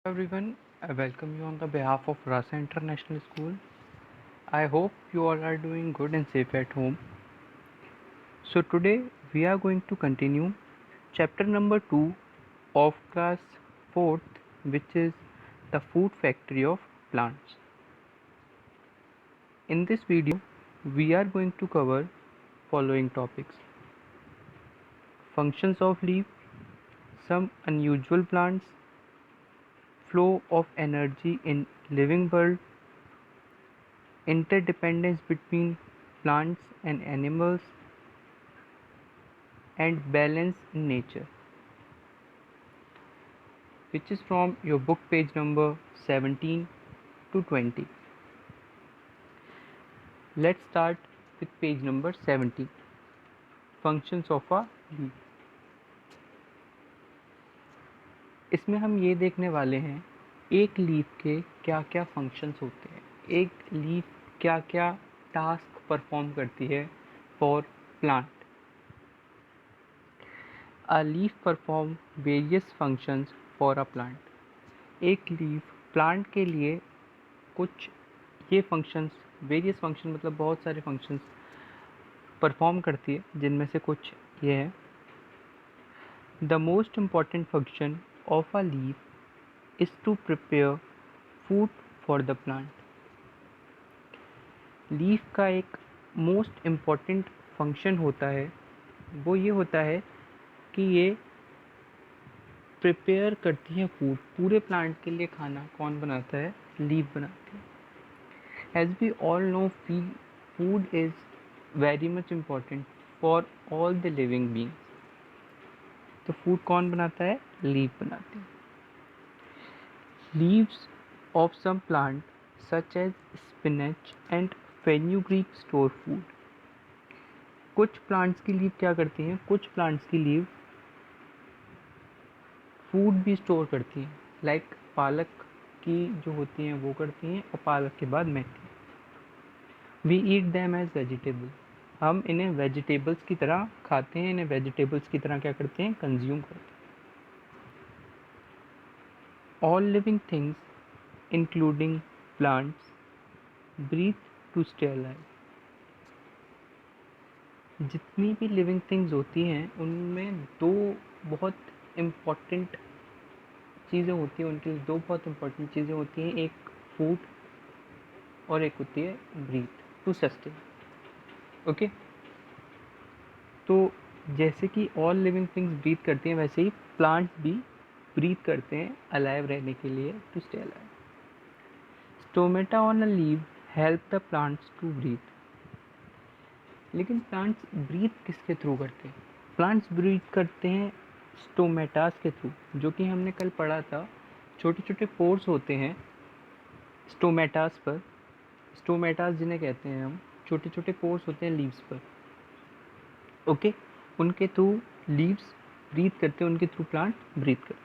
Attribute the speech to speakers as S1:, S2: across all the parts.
S1: Everyone, I welcome you on the behalf of Rasa International School. I hope you all are doing good and safe at home. So today we are going to continue chapter number 2 of class 4th, which is the food factory of plants. In this video we are going to cover following topics: functions of leaf, some unusual plants, flow of energy in living world, interdependence between plants and animals, and balance in nature, which is from your book page number 17 to 20. Let's start with page number 70, functions of a leaf. इसमें हम ये देखने वाले हैं एक leaf के क्या क्या फंक्शंस होते हैं, एक लीफ क्या क्या टास्क परफॉर्म करती है for plant. A leaf perform various functions for a plant. एक लीफ प्लांट के लिए कुछ ये फंक्शंस, वेरियस फंक्शन मतलब बहुत सारे फंक्शंस परफॉर्म करती है, जिनमें से कुछ ये है. The most important function of a leaf is to prepare food for the plant. Leaf का एक मोस्ट इम्पॉर्टेंट फंक्शन होता है, वो ये होता है कि ये प्रिपेयर करती है फूड. पूरे प्लांट के लिए खाना कौन बनाता है? लीफ बनाती है. As we all know, food is very much important for all the living beings. तो फूड कौन बनाता है? लीफ बनाती है. Leaves of some plant such as spinach and fenugreek store food. कुछ प्लांट्स की लीफ क्या करती हैं? कुछ प्लांट्स की लीफ फूड भी स्टोर करती हैं. लाइक पालक की जो होती हैं वो करती हैं, और पालक के बाद मेथी. We eat them as vegetable. हम इन्हें वेजिटेबल्स की तरह खाते हैं, इन्हें वेजिटेबल्स की तरह क्या करते हैं? कंज्यूम करते हैं. All living things including plants breathe to stay alive. जितनी भी लिविंग थिंग्स होती हैं उनमें दो बहुत इम्पॉर्टेंट चीज़ें होती हैं, उनके लिए दो बहुत इम्पॉर्टेंट चीज़ें होती हैं. एक फूड और एक होती है ब्रीथ टू सस्टेन. ओके, तो जैसे कि ऑल लिविंग थिंग्स ब्रीथ करती हैं, वैसे ही प्लांट्स भी ब्रीथ करते हैं अलाइव रहने के लिए, to stay alive. Stomata on a leaf help the plants to breathe. लेकिन प्लांट्स ब्रीथ किसके थ्रू करते हैं? प्लांट्स ब्रीथ करते हैं स्टोमेटास के थ्रू, जो कि हमने कल पढ़ा था. छोटे छोटे पोर्स होते हैं स्टोमेटास पर. स्टोमेटास जिन्हें कहते हैं हम, छोटे छोटे पोर्स होते हैं लीव्स पर. ओके, उनके थ्रू लीव्स ब्रीथ करते हैं, उनके थ्रू प्लांट ब्रीथ करते हैं.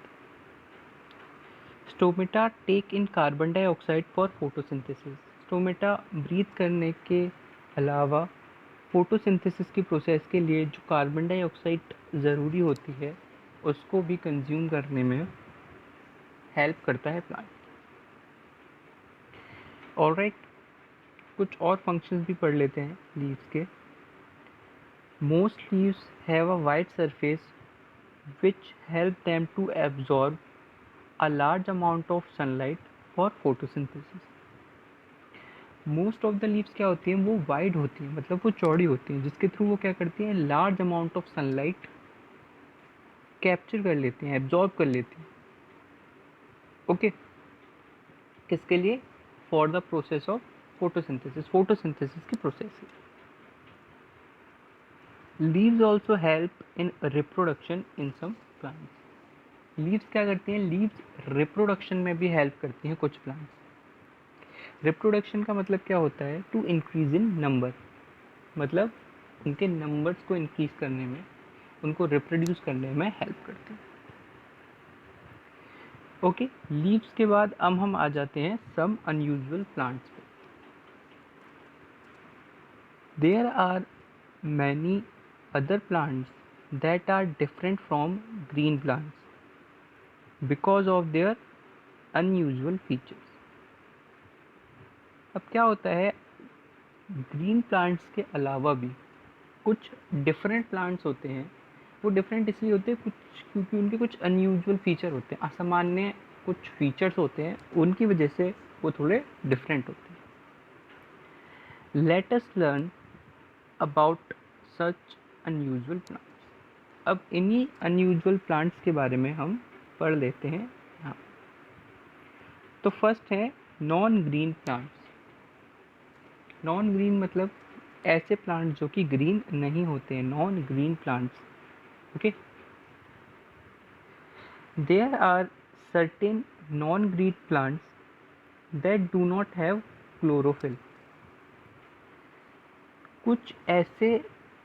S1: Stomata take in carbon dioxide for photosynthesis. Stomata breathe करने के अलावा फोटोसिंथेसिस की प्रोसेस के लिए जो कार्बन डाइऑक्साइड ज़रूरी होती है उसको भी कंज्यूम करने में हेल्प करता है प्लांट. ऑलराइट, कुछ और फंक्शंस भी पढ़ लेते हैं लीव्स के. Most leaves have a wide surface which help them to absorb a large amount of sunlight for photosynthesis. Most of the leaves क्या होती हैं? वो वाइड होती हैं, मतलब वो चौड़ी होती हैं, जिसके थ्रू वो क्या करती हैं? Large amount of sunlight capture कर लेती हैं, एब्जॉर्ब कर लेती हैं. ओके, किसके लिए? For the process of photosynthesis, photosynthesis की process. Leaves also help in reproduction in some plants. Leaves क्या करती हैं? लीव्स रिप्रोडक्शन में भी हेल्प करती हैं कुछ प्लांट्स. रिप्रोडक्शन का मतलब क्या होता है? टू इंक्रीज इन नंबर, मतलब उनके नंबर्स को इंक्रीज करने में, उनको रिप्रोड्यूस करने में हेल्प करती हैं. ओके, लीव्स के बाद अब हम आ जाते हैं सम अनयूजुअल प्लांट्स पे. There are many other plants that are different from green plants because of their unusual features. अब क्या होता है, ग्रीन प्लांट्स के अलावा भी कुछ डिफरेंट प्लांट्स होते हैं। वो डिफरेंट इसलिए होते हैं कुछ क्योंकि उनके कुछ अनयूजुअल फीचर होते हैं, असामान्य कुछ फीचर्स होते हैं, उनकी वजह से वो थोड़े डिफरेंट होते हैं। Let us learn about such unusual plants. अब इन्हीं अनयूजुअल प्लांट्स के बारे में हम पढ़ लेते हैं यहाँ। तो फर्स्ट है non green plants. Non green मतलब ऐसे प्लांट्स जो कि ग्रीन नहीं होते हैं, non green plants. Okay, there are certain non green plants that do not have chlorophyll. कुछ ऐसे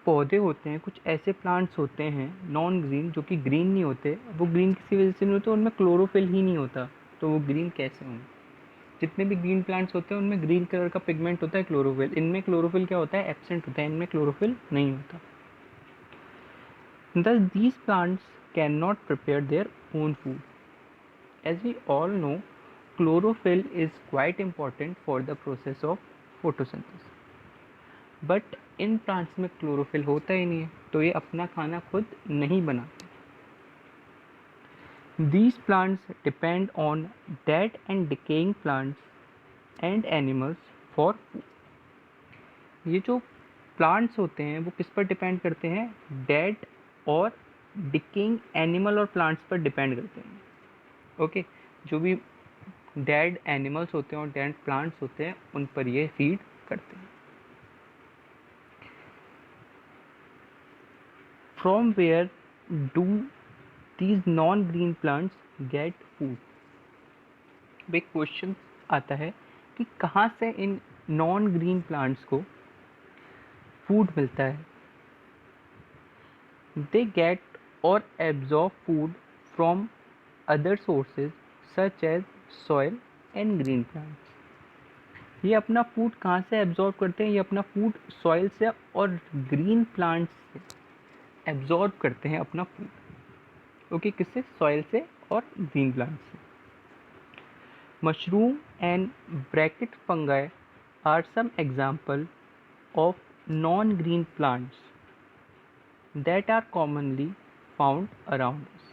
S1: पौधे होते हैं, कुछ ऐसे प्लांट्स होते हैं नॉन ग्रीन जो कि ग्रीन नहीं होते। वो ग्रीन किसी वजह से नहीं होते, उनमें क्लोरोफिल ही नहीं होता, तो वो ग्रीन कैसे होंगे। जितने भी ग्रीन प्लांट्स होते हैं उनमें ग्रीन कलर का पिगमेंट होता है क्लोरोफिल। इनमें क्लोरोफिल क्या होता है, एब्सेंट होता है, इनमें क्लोरोफिल नहीं होता। Thus these plants cannot prepare their own food. As we all know, chlorophyll is quite important for the process of photosynthesis. But in plants में क्लोरोफिल होता ही नहीं है, तो ये अपना खाना खुद नहीं बनाते। These plants depend on dead and decaying plants and animals for food. ये जो प्लांट्स होते हैं वो किस पर डिपेंड करते हैं, डेड और डिकेइंग एनिमल और प्लांट्स पर डिपेंड करते हैं। ओके, जो भी डेड एनिमल्स होते हैं और डेड प्लांट्स होते हैं उन पर ये फीड करते हैं। From where do these non green plants get food. अब एक क्वेश्चन आता है कि कहाँ से इन नॉन ग्रीन प्लांट्स को फूड मिलता है। दे गेट और absorb food from other sources such as soil and green plants. ये अपना फूड कहाँ से एब्जॉर्ब करते हैं, ये अपना फूड सॉइल से और ग्रीन प्लांट्स से एब्जॉर्ब करते हैं अपना फूड। ओके, किससे, सॉइल से और ग्रीन प्लांट्स से। Mushroom and bracket fungi are some example of non green plants that are commonly found around us.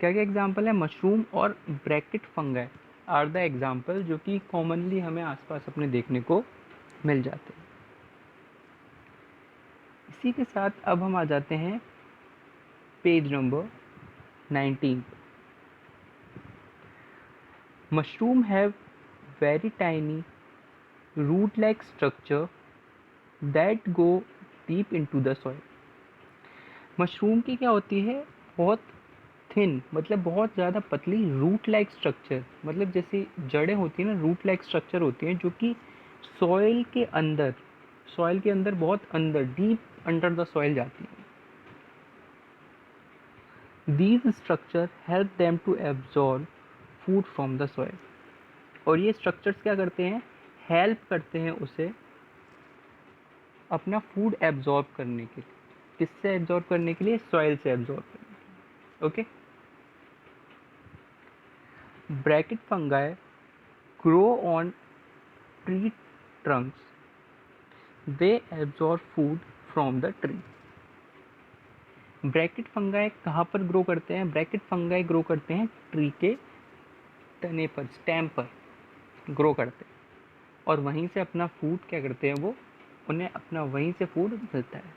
S1: क्या क्या एग्जाम्पल है, मशरूम और bracket fungi are the example जो कि कॉमनली हमें आसपास अपने देखने को मिल जाते हैं। इसी के साथ अब हम आ जाते हैं page number 19। Mushroom have very tiny root like structure that go deep into the soil. Mushroom की क्या होती है, बहुत थिन मतलब बहुत ज़्यादा पतली रूट लाइक स्ट्रक्चर, मतलब जैसे जड़ें होती हैं ना, रूट लाइक स्ट्रक्चर होती हैं जो कि सॉइल के अंदर बहुत अंदर डीप अंडर द सॉइल जाती हैं। These structure help them to absorb food from the soil. और ये स्ट्रक्चर्स क्या करते हैं, हेल्प करते हैं उसे अपना फूड एब्जॉर्ब करने के लिए। किससे एब्जॉर्ब करने के लिए, सॉइल से एब्जॉर्ब करने के लिए। Okay, bracket fungi grow on tree trunks. They absorb food from the tree. Bracket fungi कहाँ पर ग्रो करते हैं, ब्रैकेट फंगाई ग्रो करते हैं ट्री के तने पर, स्टेम पर ग्रो करते हैं और वहीं से अपना फूड क्या करते हैं, वो उन्हें अपना वहीं से फूड मिलता है।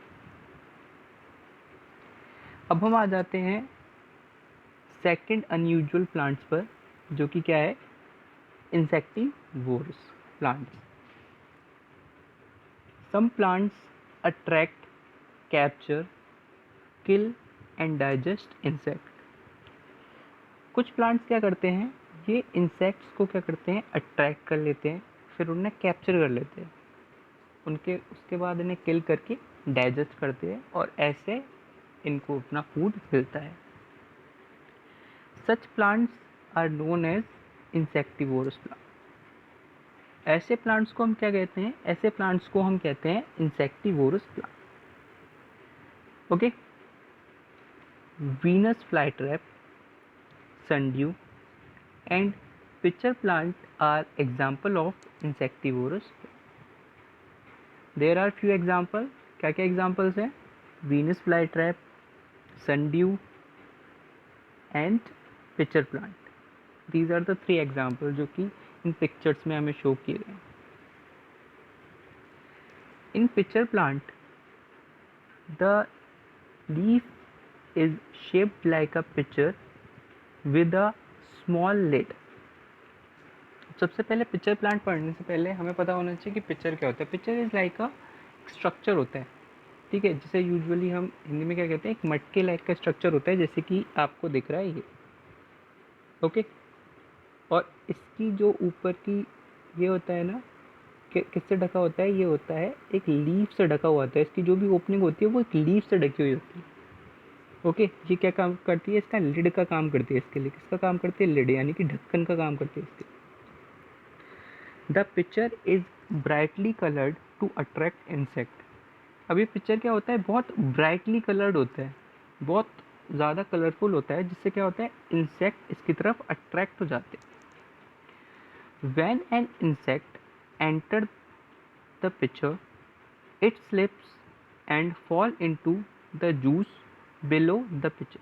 S1: अब हम आ जाते हैं सेकंड अनयूजुअल प्लांट्स पर जो कि क्या है, insectivorous plants. Some plants attract, capture, kill and digest insect. कुछ प्लांट्स क्या करते हैं, ये इंसेक्ट्स को क्या करते हैं, अट्रैक्ट कर लेते हैं, फिर उन्हें कैप्चर कर लेते हैं, उसके बाद इन्हें किल करके डाइजेस्ट करते हैं और ऐसे इनको अपना फूड मिलता है। Such plants are known as insectivorous plant. ऐसे प्लांट्स को हम क्या कहते हैं, ऐसे प्लांट्स को हम कहते हैं insectivorous plant. Okay, Venus fly trap, sundew, and pitcher plant are example of insectivorous. There are few example. क्या क्या examples हैं? Venus flytrap, sundew and pitcher plant. These are the 3 examples जो कि इन pictures में हमें show किए गए. In pitcher plant, the leaf is shaped like a pitcher with a small lid. सबसे पहले पिक्चर प्लांट पढ़ने से पहले हमें पता होना चाहिए कि पिक्चर क्या होता है. Picture is like a structure होता है, ठीक है, जिसे यूजुअली हम हिंदी में क्या कहते हैं, एक मटके लाइक का स्ट्रक्चर होता है, जैसे कि आपको दिख रहा है ये. ओके, और इसकी जो ऊपर की ये होता है ना, किससे ढका होता है, ये होता है एक लीफ से ढका हुआ होता है. इसकी जो भी ओपनिंग होती है वो एक लीफ से ढकी हुई होती है. ओके, ये क्या काम करती है, इसका लिड का काम करती है. इसके लिए किसका काम करती है, लिड, यानी कि ढक्कन का काम करती है इसके. The picture is brightly coloured to attract insect. अभी पिक्चर क्या होता है, बहुत ब्राइटली कलर्ड होता है, बहुत ज़्यादा कलरफुल होता है, जिससे क्या होता है, इंसेक्ट इसकी तरफ अट्रैक्ट हो जाते हैं. When an insect enter the picture it slips and fall into the juice below the picture.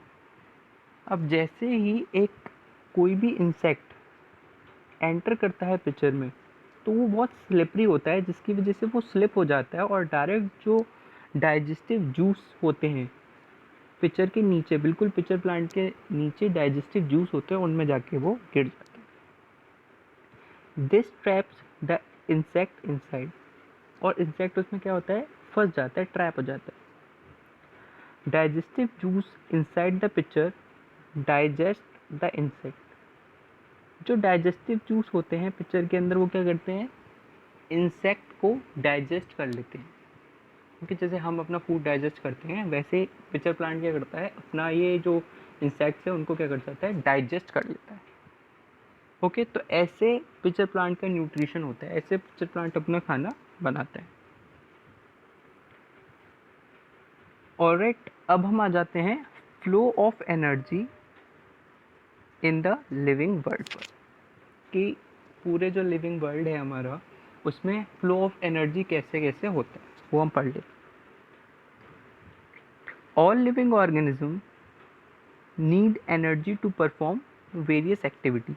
S1: अब जैसे ही एक कोई भी इंसेक्ट एंटर करता है पिक्चर में, तो वो बहुत स्लिपरी होता है, जिसकी वजह से वो स्लिप हो जाता है और डायरेक्ट जो डाइजेस्टिव जूस होते हैं पिक्चर के नीचे, बिल्कुल पिक्चर प्लांट के नीचे डाइजेस्टिव जूस होते हैं, उनमें जाके वो गिर जाते हैं. This traps the insect inside. और इंसेक्ट उसमें क्या होता है, फंस जाता है, ट्रैप हो जाता है. Digestive juice inside the picture digest the insect. जो डाइजेस्टिव जूस होते हैं पिक्चर के अंदर, वो क्या करते हैं, इंसेक्ट को डाइजेस्ट कर लेते हैं. क्योंकि जैसे हम अपना फूड डाइजेस्ट करते हैं, वैसे पिक्चर प्लांट क्या करता है, अपना ये जो इंसेक्ट्स है उनको क्या कर जाता है, डाइजेस्ट कर लेता है. ओके, तो ऐसे पिक्चर प्लांट का न्यूट्रिशन होता है, ऐसे पिक्चर प्लांट अपना खाना बनाता है. ऑलराइट, अब हम आ जाते हैं flow of energy in the living world पर, कि पूरे जो लिविंग वर्ल्ड है हमारा, उसमें फ्लो ऑफ एनर्जी कैसे कैसे होता है, वो हम पढ़ लेते हैं. All living organism need energy to perform various activity.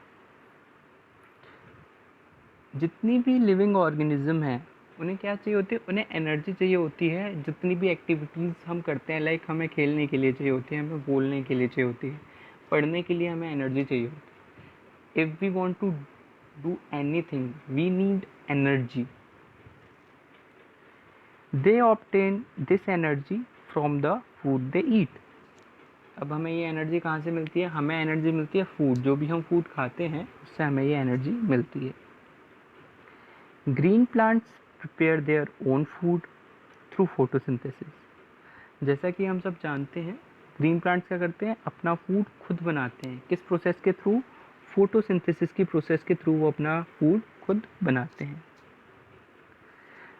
S1: जितनी भी लिविंग ऑर्गेनिज्म है उन्हें क्या चाहिए होती है, उन्हें एनर्जी चाहिए होती है. जितनी भी एक्टिविटीज़ हम करते हैं, लाइक हमें खेलने के लिए चाहिए होती है, हमें बोलने के लिए चाहिए होती है, पढ़ने के लिए हमें एनर्जी चाहिए होती है. If we want to do anything we need energy. They obtain this energy from the food they eat. अब हमें ये एनर्जी कहाँ से मिलती है, हमें एनर्जी मिलती है फूड, जो भी हम फूड खाते हैं उससे हमें ये एनर्जी मिलती है. Green plants prepare their own food through photosynthesis. जैसा कि हम सब जानते हैं, ग्रीन प्लांट्स क्या करते हैं, अपना फूड खुद बनाते हैं. किस प्रोसेस के थ्रू, फोटोसिंथेसिस की प्रोसेस के थ्रू वो अपना फूड खुद बनाते हैं.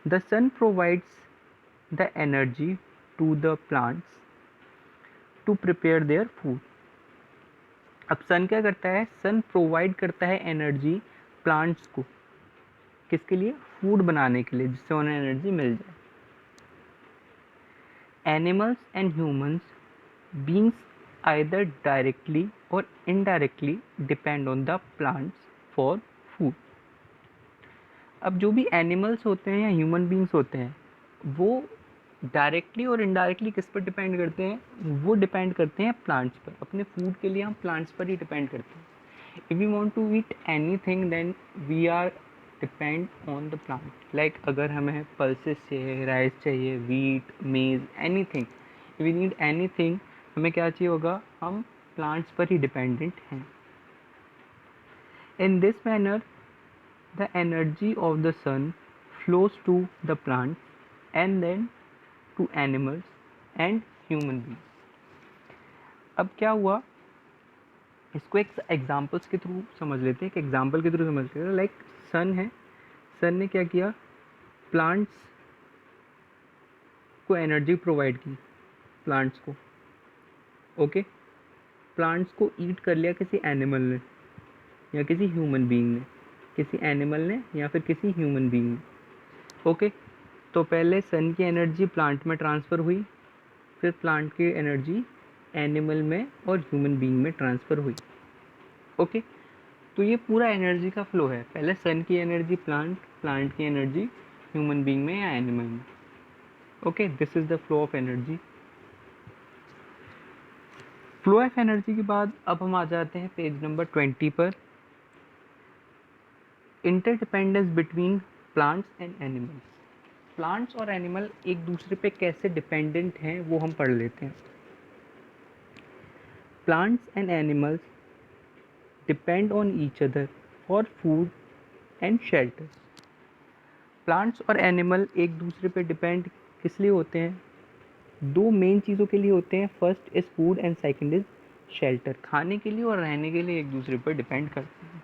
S1: The sun provides the energy to the plants to prepare their food. अब सन क्या करता है, सन प्रोवाइड करता है एनर्जी प्लांट्स को, किसके लिए, फूड बनाने के लिए, जिससे उन्हें एनर्जी मिल जाए. Animals and humans beings either directly or indirectly depend on the plants for food. अब जो भी एनिमल्स होते हैं या ह्यूमन बींग्स होते हैं, वो डायरेक्टली और इनडायरेक्टली किस पर डिपेंड करते हैं, वो डिपेंड करते हैं प्लांट्स पर. अपने फूड के लिए हम प्लांट्स पर ही डिपेंड करते हैं. If we want to eat anything then we are depend on the plant. Like अगर हमें पल्सेस चाहिए, राइस चाहिए, वीट, मेज, एनीथिंग, वी नीड एनीथिंग, हमें क्या चाहिए होगा, हम प्लांट्स पर ही डिपेंडेंट हैं. In this manner the energy of the sun flows to the plants and then to animals and human beings. अब क्या हुआ, इसको एक एग्जाम्पल्स के थ्रू समझ लेते हैं. एक एग्जाम्पल के थ्रू समझ लेते हैं. लाइक सन है, सन ने क्या किया, प्लांट्स को एनर्जी प्रोवाइड की, प्लांट्स को. ओके, प्लांट्स को ईट कर लिया किसी एनिमल ने. या किसी ह्यूमन बीइंग ने, किसी एनिमल ने या फिर किसी ह्यूमन बीइंग ने। ओके, तो पहले सन की एनर्जी प्लांट में ट्रांसफ़र हुई, फिर प्लांट की एनर्जी एनिमल में और ह्यूमन बीइंग में ट्रांसफ़र हुई। ओके, तो ये पूरा एनर्जी का फ्लो है। पहले सन की एनर्जी प्लांट की एनर्जी ह्यूमन बीइंग में या एनिमल में। Okay, this is the flow of energy. Flow of energy के बाद अब हम आ जाते हैं पेज नंबर 20 पर। Interdependence between plants and animals. Plants और एनिमल एक दूसरे पे कैसे डिपेंडेंट हैं वो हम पढ़ लेते हैं। Plants and animals depend on each other for food and shelter. Plants और एनिमल एक दूसरे पे डिपेंड किस लिए होते हैं? दो मेन चीज़ों के लिए होते हैं। First is food and second is shelter. खाने के लिए और रहने के लिए एक दूसरे पर डिपेंड करते हैं।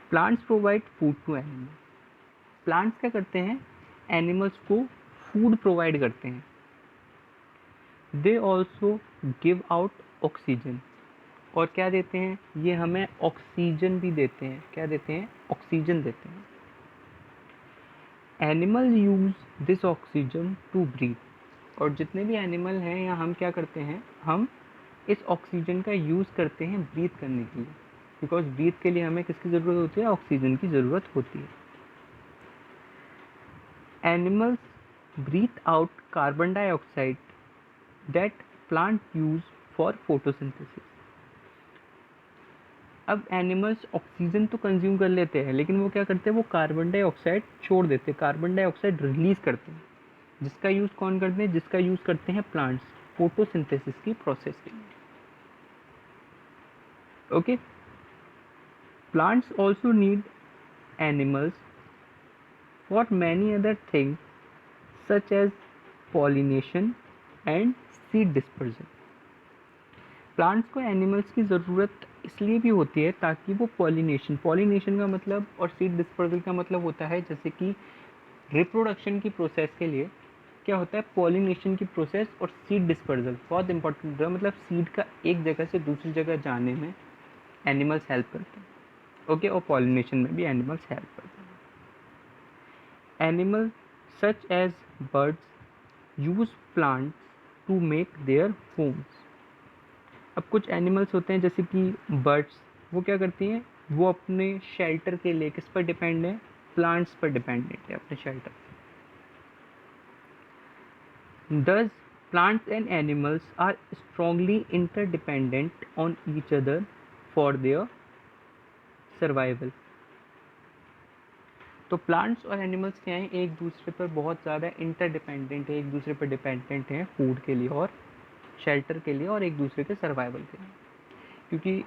S1: Plants provide food to animal. Plants क्या करते हैं? एनिमल्स को फूड प्रोवाइड करते हैं। They also give out oxygen. और क्या देते हैं? ये हमें ऑक्सीजन भी देते हैं। क्या देते हैं? ऑक्सीजन देते हैं। Animal use this oxygen to breathe. और जितने भी एनिमल हैं या हम क्या करते हैं, हम इस ऑक्सीजन का यूज़ करते हैं ब्रीथ करने के लिए। बिकॉज ब्रीथ के लिए हमें किसकी ज़रूरत होती है? ऑक्सीजन की ज़रूरत होती है। Animals breathe out carbon dioxide that plant use for photosynthesis. अब एनिमल्स ऑक्सीजन तो कंज्यूम कर लेते हैं, लेकिन वो क्या करते हैं? वो कार्बन डाइऑक्साइड छोड़ देते हैं, कार्बन डाइऑक्साइड रिलीज करते हैं। जिसका यूज़ कौन करते हैं? जिसका यूज़ करते हैं प्लांट्स फोटोसिंथेसिस की प्रोसेस के लिए। Okay, plants also need animals for many other things such as pollination and seed dispersion. Plants को एनिमल्स की ज़रूरत इसलिए भी होती है ताकि वो पॉलिनेशन का मतलब और सीड डिस्पर्जल का मतलब होता है, जैसे कि रिप्रोडक्शन की प्रोसेस के लिए क्या होता है? पॉलिनेशन की प्रोसेस और सीड डिस्पर्जल बहुत इंपॉर्टेंट होता है। मतलब सीड का एक जगह से दूसरी जगह जाने में एनिमल्स हेल्प करते हैं। ओके, और पॉलिनेशन में भी एनिमल्स हेल्प करते हैं। Animal such as birds use plants to make their homes. अब कुछ एनिमल्स होते हैं जैसे कि बर्ड्स, वो क्या करती हैं? वो अपने शेल्टर के लिए किस पर डिपेंड है? प्लांट्स पर डिपेंडेंट है अपने shelter. Thus, plants and animals are strongly interdependent on each other for their survival. तो प्लांट्स और एनिमल्स क्या हैं? एक दूसरे पर बहुत ज़्यादा इंटरडिपेंडेंट है, एक दूसरे पर डिपेंडेंट हैं फूड के लिए और शेल्टर के लिए और एक दूसरे के सर्वाइवल के लिए। क्योंकि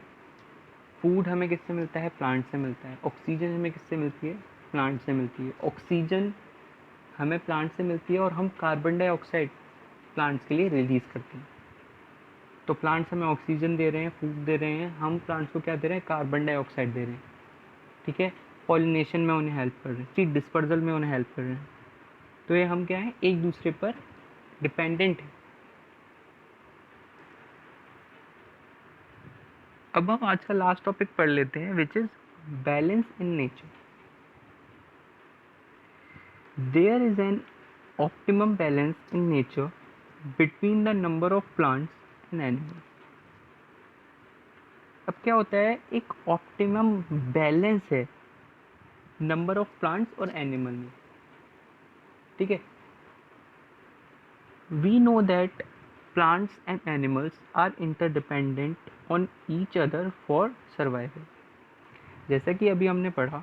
S1: फूड हमें किससे मिलता है? प्लांट से मिलता है। ऑक्सीजन हमें किससे मिलती है? प्लांट से मिलती है। ऑक्सीजन हमें प्लांट से मिलती है और हम कार्बन डाइऑक्साइड प्लांट्स के लिए रिलीज़ करते हैं। तो प्लांट्स हमें ऑक्सीजन दे रहे हैं, फूड दे रहे हैं, हम प्लांट्स को क्या दे रहे हैं? कार्बन डाइऑक्साइड दे रहे हैं। ठीक है, पॉलिनेशन में उन्हें हेल्प कर रहे हैं, सीड डिस्पर्जल में उन्हें हेल्प कर रहे हैं। तो ये हम क्या है? एक दूसरे पर डिपेंडेंट है। अब हम आज का लास्ट टॉपिक पढ़ लेते हैं, which is balance in nature. There is an optimum balance in nature between the number of plants and animals. अब क्या होता है? एक ऑप्टिमम बैलेंस है नंबर ऑफ प्लांट्स और एनिमल में। ठीक है, we know that plants and animals are interdependent on each other for survival. जैसा कि अभी हमने पढ़ा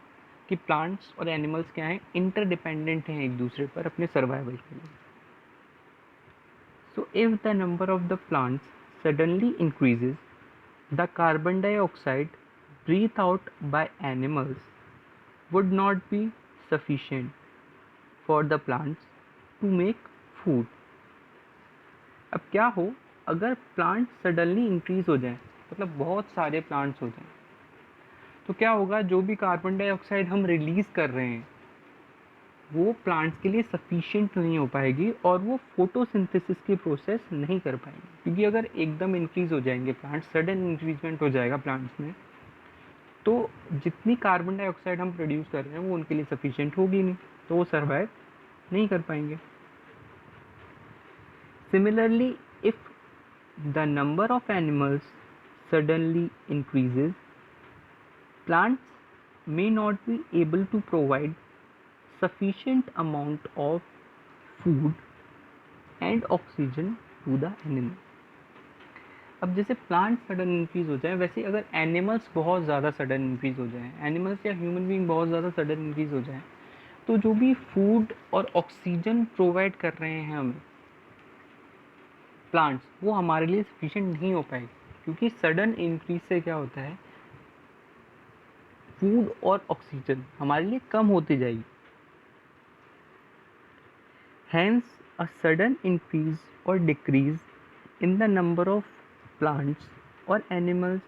S1: कि प्लांट्स और एनिमल्स क्या हैं? इंटरडिपेंडेंट हैं एक दूसरे पर अपने सर्वाइवल के लिए। So if the number of the plants suddenly increases, the carbon dioxide breathed out by animals would not be sufficient for the plants to make food. अब क्या हो अगर प्लांट सडनली इंक्रीज हो जाए, मतलब बहुत सारे प्लांट्स हो जाएं, तो क्या होगा? जो भी कार्बन डाइऑक्साइड हम रिलीज़ कर रहे हैं वो प्लांट्स के लिए सफिशिएंट नहीं हो पाएगी और वो फोटोसिंथेसिस की प्रोसेस नहीं कर पाएंगे। क्योंकि अगर एकदम इंक्रीज हो जाएंगे प्लांट, सडन इंक्रीजमेंट हो जाएगा प्लांट्स में, तो जितनी कार्बन डाइऑक्साइड हम प्रोड्यूस कर रहे हैं वो उनके लिए सफिशिएंट होगी नहीं, तो वो सर्वाइव नहीं कर पाएंगे. Similarly, if the number of animals suddenly increases, plants may not be able to provide sufficient amount of food and oxygen to the animal. अब जैसे प्लांट सडन इंक्रीज हो जाए, वैसे अगर एनिमल्स बहुत ज़्यादा सडन इंक्रीज हो जाए, एनिमल्स या ह्यूमन बीइंग बहुत ज़्यादा सडन इंक्रीज हो जाए, तो जो भी फूड और ऑक्सीजन प्रोवाइड कर रहे हैं हमें प्लांट्स, वो हमारे लिए सफिशिएंट नहीं हो पाएगी, क्योंकि सडन इंक्रीज से क्या होता है, फूड और ऑक्सीजन हमारे लिए कम होती जाएगी. Hence, a sudden increase or decrease in the number of plants or animals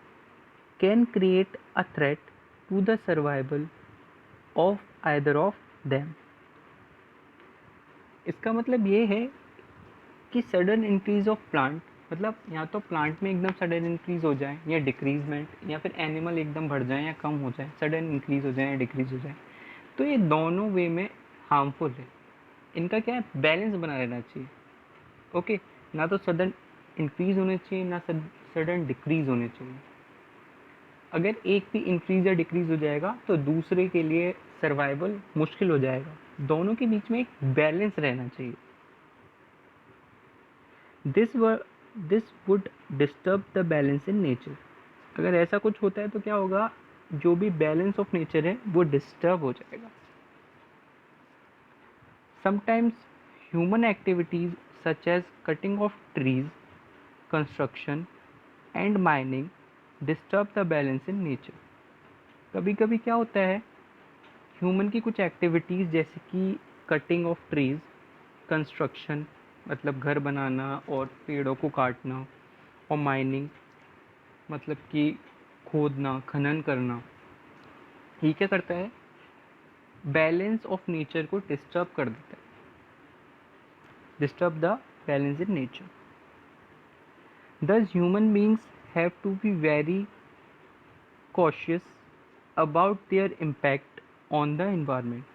S1: can create a threat to the survival of either of them. इसका मतलब ये है कि सडन इंक्रीज ऑफ प्लांट, मतलब या तो प्लांट में एकदम सडन इंक्रीज हो जाए या डिक्रीजमेंट, या फिर एनिमल एकदम बढ़ जाए या कम हो जाए, सडन इंक्रीज हो जाए या डिक्रीज हो जाए, तो ये दोनों वे में हार्मफुल है. इनका क्या है, बैलेंस बना रहना चाहिए. ओके, ना तो सडन इंक्रीज होने चाहिए ना सडन डिक्रीज होने चाहिए. अगर एक भी इंक्रीज या डिक्रीज हो जाएगा तो दूसरे के लिए सर्वाइवल मुश्किल हो जाएगा. दोनों के बीच में एक बैलेंस रहना चाहिए. This would disturb the balance in nature. अगर ऐसा कुछ होता है तो क्या होगा, जो भी बैलेंस ऑफ नेचर है वो डिस्टर्ब हो जाएगा. Sometimes human activities such as cutting of trees, construction and mining disturb the balance in nature. कभी कभी क्या होता है, ह्यूमन की कुछ एक्टिविटीज़ जैसे कि कटिंग ऑफ ट्रीज, कंस्ट्रक्शन मतलब घर बनाना और पेड़ों को काटना, और माइनिंग मतलब कि खोदना, खनन करना, ये क्या करता है, बैलेंस ऑफ नेचर को डिस्टर्ब कर देता है. Disturb the balance in nature. Thus human beings have to be very cautious about their impact on the environment.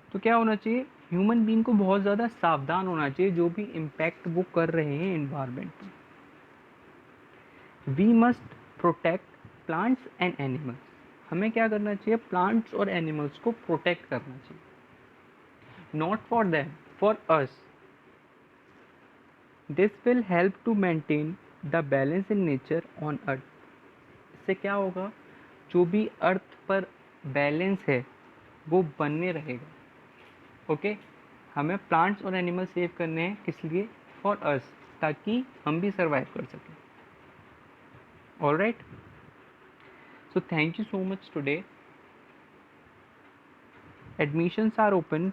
S1: तो क्या होना चाहिए, ह्यूमन बीइंग को बहुत ज़्यादा सावधान होना चाहिए जो भी इम्पैक्ट वो कर रहे हैं एनवायरनमेंट पर. We must protect plants and animals. हमें क्या करना चाहिए, प्लांट्स और एनिमल्स को प्रोटेक्ट करना चाहिए. Not for them, for us. This will help to maintain the balance in nature on earth. इससे क्या होगा, जो भी अर्थ पर बैलेंस है वो बनने रहेगा. ओके, हमें प्लांट्स और एनिमल सेव करने हैं, किस लिए, फॉर अस, ताकि हम भी सर्वाइव कर सकें. Alright, so thank you so much today. Admissions are open.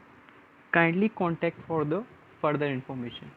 S1: Kindly contact for the further information.